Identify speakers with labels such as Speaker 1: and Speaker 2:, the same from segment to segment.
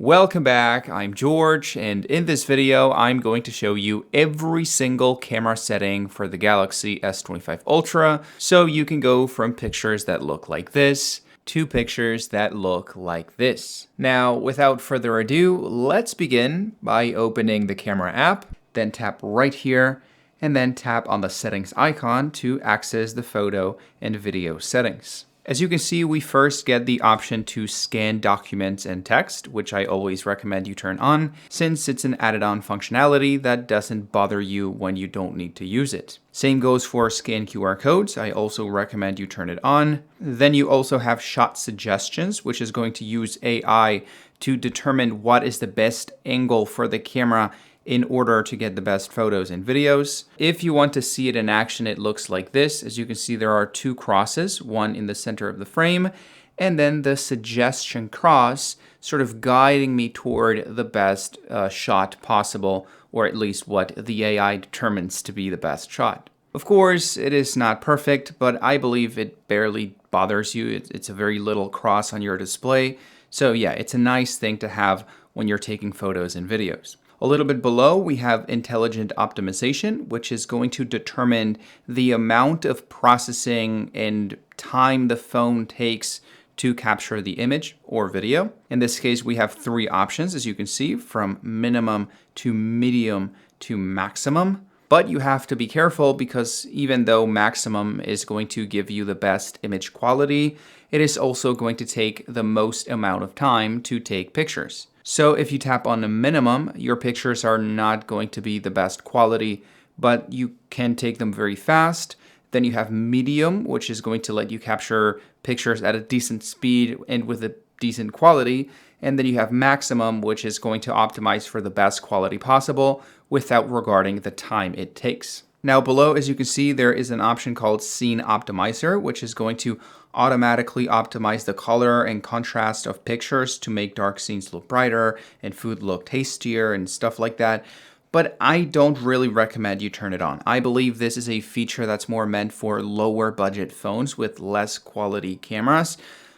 Speaker 1: Welcome back, I'm George, and in this video I'm going to show you every single camera setting for the Galaxy S25 Ultra, so you can go from pictures that look like this to pictures that look like this. Now, without further ado, let's begin by opening the camera app, then tap right here, and then tap on the settings icon to access the photo and video settings. As you can see, we first get the option to scan documents and text, which I always recommend you turn on, since it's an added-on functionality that doesn't bother you when you don't need to use it. Same goes for scan QR codes. I also recommend you turn it on. Then you also have shot suggestions, which is going to use AI to determine what is the best angle for the camera in order to get the best photos and videos. If you want to see it in action, it looks like this. As you can see, there are two crosses, one in the center of the frame, and then the suggestion cross sort of guiding me toward the best shot possible, or at least what the AI determines to be the best shot. Of course, it is not perfect, but I believe it barely bothers you. It's a very little cross on your display. So yeah, it's a nice thing to have when you're taking photos and videos. A little bit below, we have intelligent optimization, which is going to determine the amount of processing and time the phone takes to capture the image or video. In this case, we have three options, as you can see, from minimum to medium to maximum. But you have to be careful because even though maximum is going to give you the best image quality, it is also going to take the most amount of time to take pictures. So if you tap on the minimum, your pictures are not going to be the best quality, but you can take them very fast. Then you have medium, which is going to let you capture pictures at a decent speed and with a decent quality. And then you have maximum, which is going to optimize for the best quality possible without regarding the time it takes. Now below, as you can see, there is an option called Scene Optimizer, which is going to automatically optimize the color and contrast of pictures to make dark scenes look brighter and food look tastier and stuff like that. But I don't really recommend you turn it on. I believe this is a feature that's more meant for lower budget phones with less quality cameras.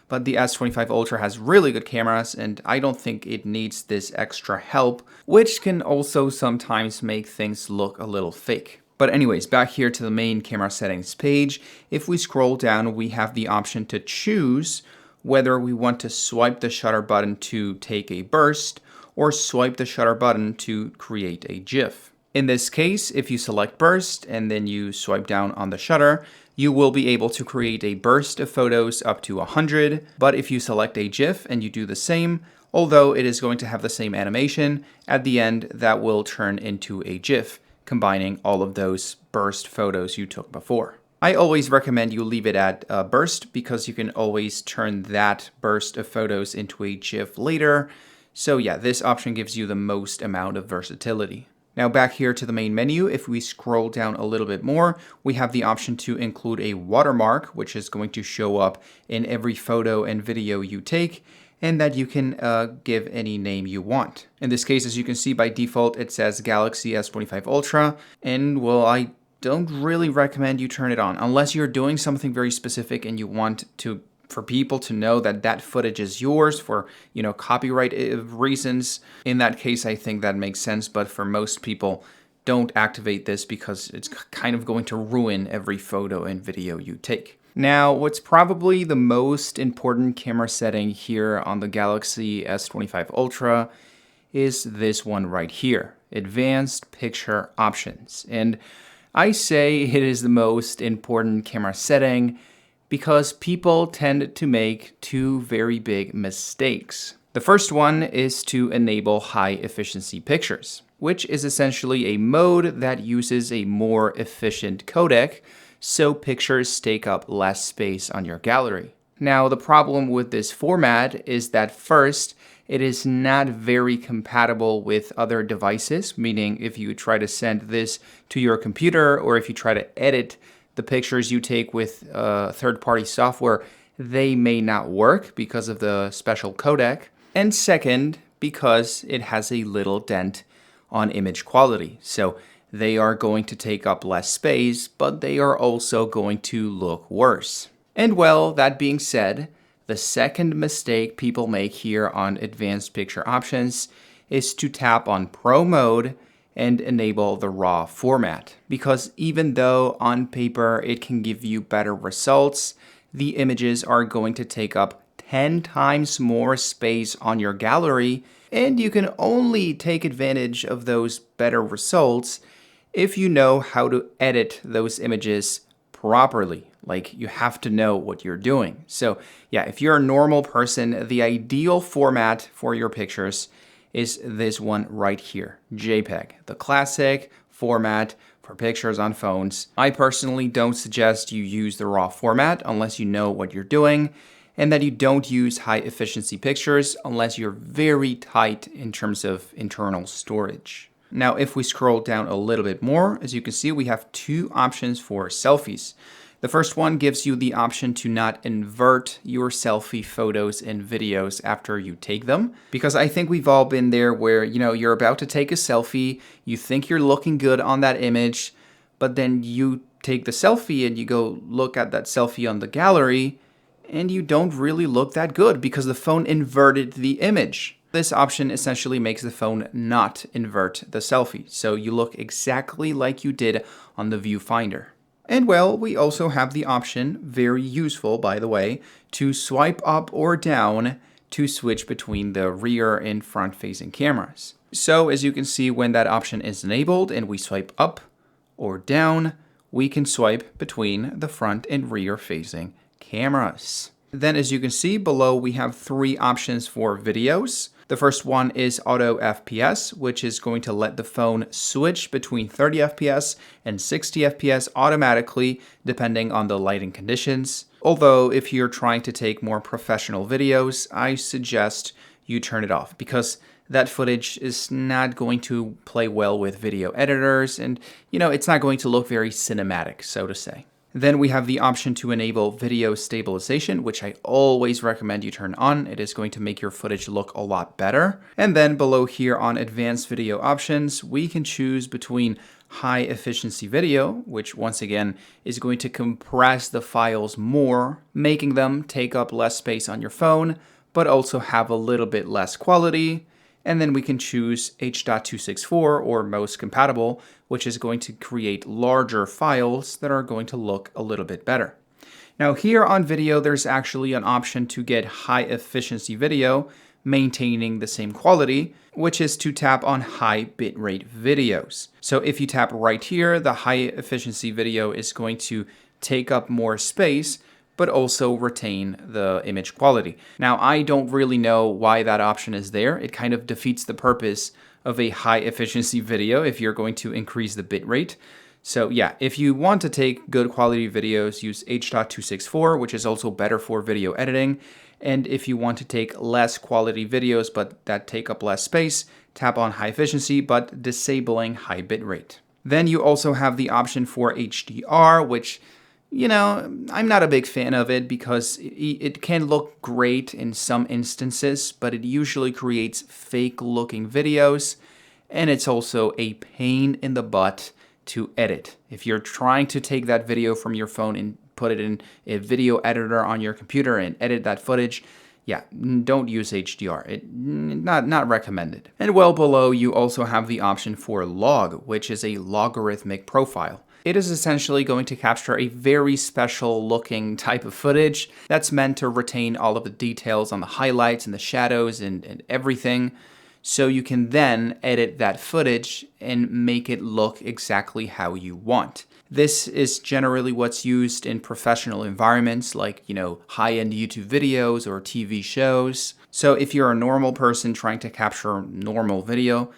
Speaker 1: But the S25 Ultra has really good cameras, and I don't think it needs this extra help, which can also sometimes make things look a little fake. But anyways, back here to the main camera settings page, if we scroll down, we have the option to choose whether we want to swipe the shutter button to take a burst or swipe the shutter button to create a GIF. In this case, if you select burst and then you swipe down on the shutter, you will be able to create a burst of photos up to 100. But if you select a GIF and you do the same, although it is going to have the same animation, at the end that will turn into a GIF, combining all of those burst photos you took before. I always recommend you leave it at burst because you can always turn that burst of photos into a GIF later. So yeah, this option gives you the most amount of versatility. Now back here to the main menu, if we scroll down a little bit more, we have the option to include a watermark, which is going to show up in every photo and video you take, and that you can give any name you want. In this case, as you can see, by default, it says Galaxy S25 Ultra, and well, I don't really recommend you turn it on unless you're doing something very specific and you want for people to know that that footage is yours for, copyright reasons. In that case, I think that makes sense, but for most people, don't activate this because it's kind of going to ruin every photo and video you take. Now, what's probably the most important camera setting here on the Galaxy S25 Ultra is this one right here, Advanced Picture Options. And I say it is the most important camera setting because people tend to make two very big mistakes. The first one is to enable high efficiency pictures, which is essentially a mode that uses a more efficient codec so pictures take up less space on your gallery. Now, the problem with this format is that first, it is not very compatible with other devices, meaning if you try to send this to your computer or if you try to edit the pictures you take with third-party software, they may not work because of the special codec. And second, because it has a little dent on image quality. So they are going to take up less space, but they are also going to look worse. And well, that being said, The second mistake people make here on advanced picture options is to tap on Pro mode and enable the RAW format. Because even though on paper it can give you better results, the images are going to take up 10 times more space on your gallery, and you can only take advantage of those better results if you know how to edit those images properly. Like, you have to know what you're doing. So yeah, if you're a normal person, the ideal format for your pictures is this one right here, JPEG, the classic format for pictures on phones. I personally don't suggest you use the RAW format unless you know what you're doing, and that you don't use high efficiency pictures unless you're very tight in terms of internal storage. Now, if we scroll down a little bit more, as you can see, we have two options for selfies. The first one gives you the option to not invert your selfie photos and videos after you take them. Because I think we've all been there where, you're about to take a selfie, you think you're looking good on that image, but then you take the selfie and you go look at that selfie on the gallery, and you don't really look that good because the phone inverted the image. This option essentially makes the phone not invert the selfie, so you look exactly like you did on the viewfinder. And well, we also have the option, very useful by the way, to swipe up or down to switch between the rear and front facing cameras. So as you can see, when that option is enabled and we swipe up or down, we can swipe between the front and rear facing cameras. Then as you can see below, we have three options for videos. The first one is auto FPS, which is going to let the phone switch between 30 FPS and 60 FPS automatically, depending on the lighting conditions. Although if you're trying to take more professional videos, I suggest you turn it off because that footage is not going to play well with video editors, and it's not going to look very cinematic, so to say. Then we have the option to enable video stabilization, which I always recommend you turn on. It is going to make your footage look a lot better. And then below here on advanced video options, we can choose between high efficiency video, which once again is going to compress the files more, making them take up less space on your phone, but also have a little bit less quality. And then we can choose H.264 or most compatible, which is going to create larger files that are going to look a little bit better. Now here on video, there's actually an option to get high efficiency video, maintaining the same quality, which is to tap on high bitrate videos. So if you tap right here, the high efficiency video is going to take up more space, but also retain the image quality. Now, I don't really know why that option is there. It kind of defeats the purpose of a high efficiency video if you're going to increase the bitrate. So yeah, if you want to take good quality videos, use H.264, which is also better for video editing. And if you want to take less quality videos, but that take up less space, tap on high efficiency, but disabling high bitrate. Then you also have the option for HDR, which I'm not a big fan of it because it can look great in some instances, but it usually creates fake looking videos, and it's also a pain in the butt to edit. If you're trying to take that video from your phone and put it in a video editor on your computer and edit that footage, yeah, don't use HDR. Not recommended. And well below, you also have the option for log, which is a logarithmic profile. It is essentially going to capture a very special looking type of footage that's meant to retain all of the details on the highlights and the shadows and everything. So you can then edit that footage and make it look exactly how you want. This is generally what's used in professional environments like, high-end YouTube videos or TV shows. So if you're a normal person trying to capture normal video,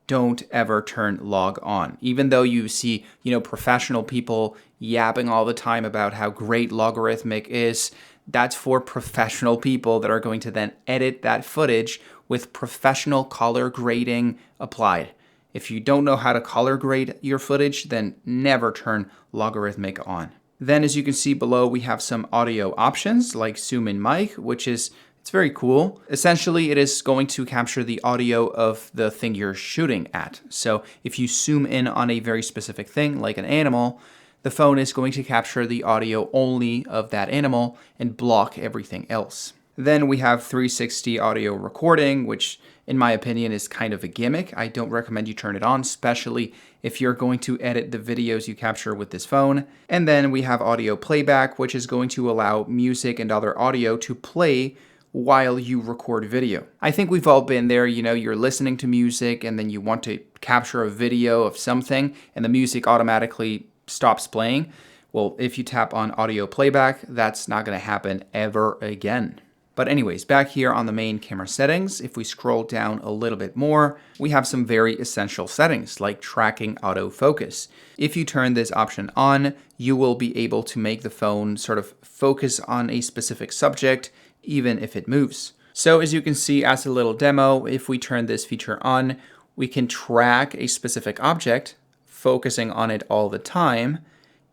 Speaker 1: don't ever turn log on. Even though you see, professional people yapping all the time about how great logarithmic is, that's for professional people that are going to then edit that footage with professional color grading applied. If you don't know how to color grade your footage, then never turn logarithmic on. Then as you can see below, we have some audio options like zoom in mic, which is it's very cool. Essentially, it is going to capture the audio of the thing you're shooting at. So if you zoom in on a very specific thing, like an animal, the phone is going to capture the audio only of that animal and block everything else. Then we have 360 audio recording, which in my opinion is kind of a gimmick. I don't recommend you turn it on, especially if you're going to edit the videos you capture with this phone. And then we have audio playback, which is going to allow music and other audio to play while you record video. I think we've all been there, you're listening to music and then you want to capture a video of something and the music automatically stops playing. Well, if you tap on audio playback, that's not going to happen ever again. But anyways, back here on the main camera settings, if we scroll down a little bit more, we have some very essential settings like tracking autofocus. If you turn this option on, you will be able to make the phone sort of focus on a specific subject, even if it moves. So as you can see as a little demo, if we turn this feature on, we can track a specific object, focusing on it all the time,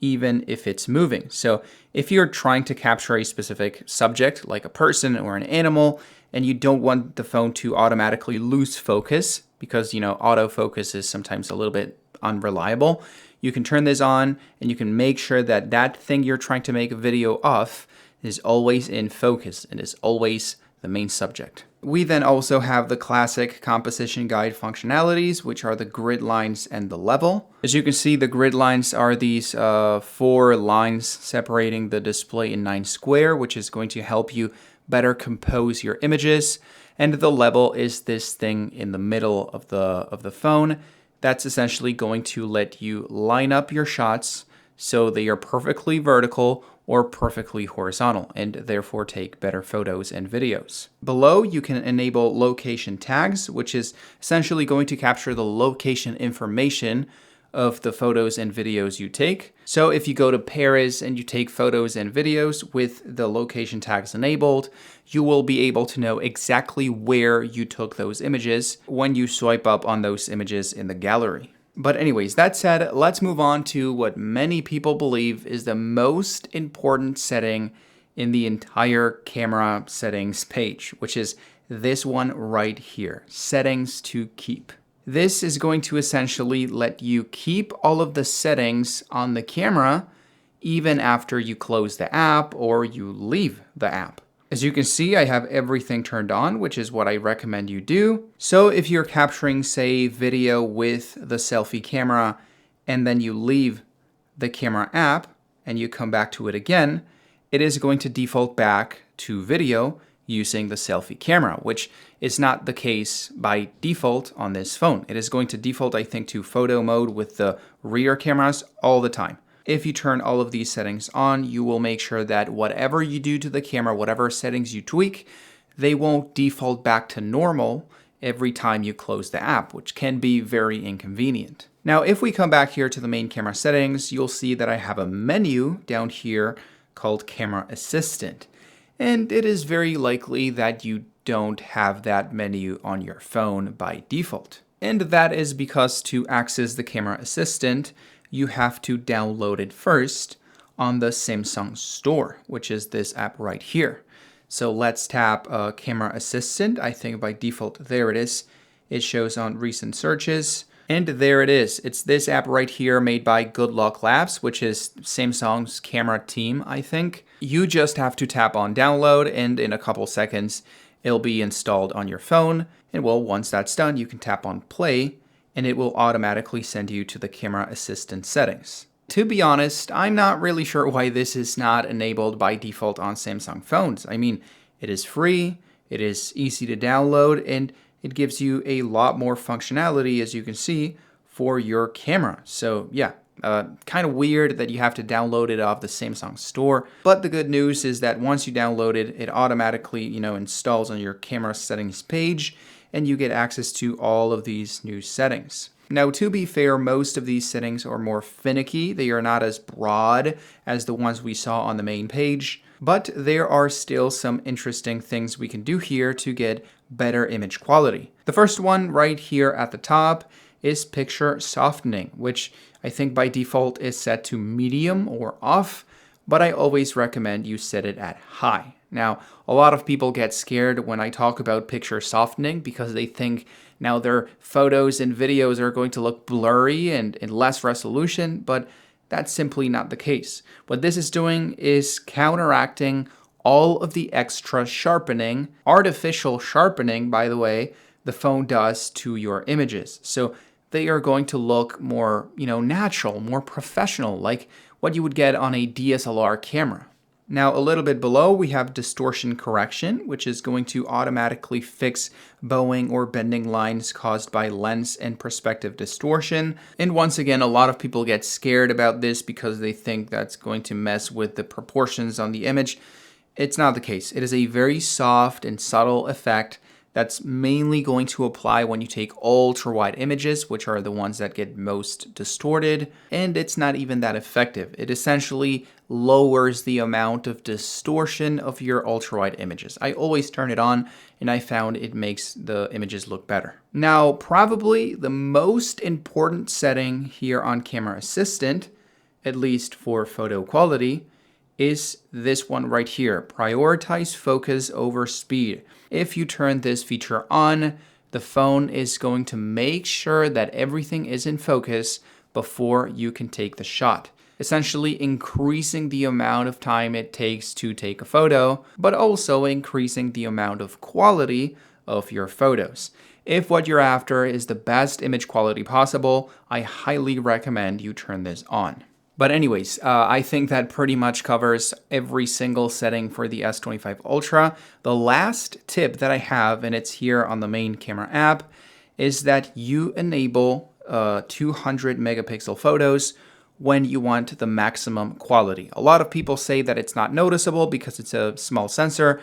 Speaker 1: even if it's moving. So if you're trying to capture a specific subject, like a person or an animal, and you don't want the phone to automatically lose focus, because autofocus is sometimes a little bit unreliable, you can turn this on and you can make sure that that thing you're trying to make a video of is always in focus and is always the main subject. We then also have the classic composition guide functionalities, which are the grid lines and the level. As you can see, the grid lines are these 4 lines separating the display in 9 square, which is going to help you better compose your images. And the level is this thing in the middle of the phone. That's essentially going to let you line up your shots so they are perfectly vertical or perfectly horizontal, and therefore take better photos and videos. Below, you can enable location tags, which is essentially going to capture the location information of the photos and videos you take. So if you go to Paris and you take photos and videos with the location tags enabled, you will be able to know exactly where you took those images when you swipe up on those images in the gallery. But anyways, that said, let's move on to what many people believe is the most important setting in the entire camera settings page, which is this one right here, settings to keep. This is going to essentially let you keep all of the settings on the camera even after you close the app or you leave the app. As you can see, I have everything turned on, which is what I recommend you do. So if you're capturing, say, video with the selfie camera, and then you leave the camera app and you come back to it again, it is going to default back to video using the selfie camera, which is not the case by default on this phone. It is going to default, I think, to photo mode with the rear cameras all the time. If you turn all of these settings on, you will make sure that whatever you do to the camera, whatever settings you tweak, they won't default back to normal every time you close the app, which can be very inconvenient. Now, if we come back here to the main camera settings, you'll see that I have a menu down here called Camera Assistant. And it is very likely that you don't have that menu on your phone by default. And that is because to access the Camera Assistant, you have to download it first on the Samsung store, which is this app right here. So let's tap Camera Assistant. I think by default, there it is. It shows on recent searches. And there it is. It's this app right here made by Good Luck Labs, which is Samsung's camera team, I think. You just have to tap on download, and in a couple seconds, it'll be installed on your phone. And well, once that's done, you can tap on play, and it will automatically send you to the Camera Assistant settings. To be honest, I'm not really sure why this is not enabled by default on Samsung phones. I mean, it is free, it is easy to download, and it gives you a lot more functionality, as you can see, for your camera. So yeah, kind of weird that you have to download it off the Samsung store. But the good news is that once you download it, it automatically, installs on your camera settings page, and you get access to all of these new settings. Now, to be fair, most of these settings are more finicky. They are not as broad as the ones we saw on the main page, but there are still some interesting things we can do here to get better image quality. The first one right here at the top is picture softening, which I think by default is set to medium or off, but I always recommend you set it at high. Now, a lot of people get scared when I talk about picture softening because they think now their photos and videos are going to look blurry and in less resolution, but that's simply not the case. What this is doing is counteracting all of the extra sharpening, artificial sharpening, by the way, the phone does to your images. So they are going to look more, natural, more professional, like what you would get on a DSLR camera. Now, a little bit below, we have distortion correction, which is going to automatically fix bowing or bending lines caused by lens and perspective distortion. And once again, a lot of people get scared about this because they think that's going to mess with the proportions on the image. It's not the case. It is a very soft and subtle effect that's mainly going to apply when you take ultra-wide images, which are the ones that get most distorted, and it's not even that effective. It essentially lowers the amount of distortion of your ultra-wide images. I always turn it on, and I found it makes the images look better. Now, probably the most important setting here on Camera Assistant, at least for photo quality, is this one right here, prioritize focus over speed. If you turn this feature on, the phone is going to make sure that everything is in focus before you can take the shot, essentially increasing the amount of time it takes to take a photo, but also increasing the amount of quality of your photos. If what you're after is the best image quality possible, I highly recommend you turn this on. But anyways, I think that pretty much covers every single setting for the S25 Ultra. The last tip that I have, and it's here on the main camera app, is that you enable 200 megapixel photos when you want the maximum quality. A lot of people say that it's not noticeable because it's a small sensor,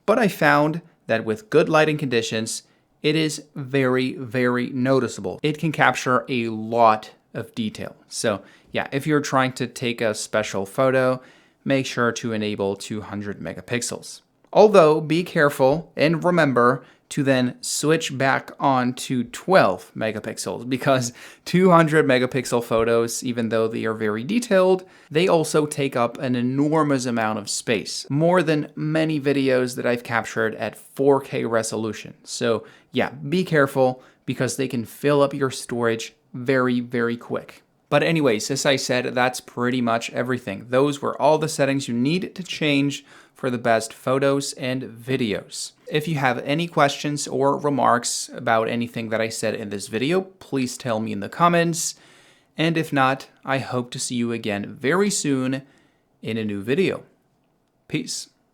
Speaker 1: but I found that with good lighting conditions, it is very, very noticeable. It can capture a lot of detail. So yeah, if you're trying to take a special photo, make sure to enable 200 megapixels. Although, be careful and remember to then switch back on to 12 megapixels because 200 megapixel photos, even though they are very detailed, they also take up an enormous amount of space, more than many videos that I've captured at 4K resolution. So yeah, be careful because they can fill up your storage very, very quick. But anyways, as I said, that's pretty much everything. Those were all the settings you need to change for the best photos and videos. If you have any questions or remarks about anything that I said in this video, please tell me in the comments. And if not, I hope to see you again very soon in a new video. Peace.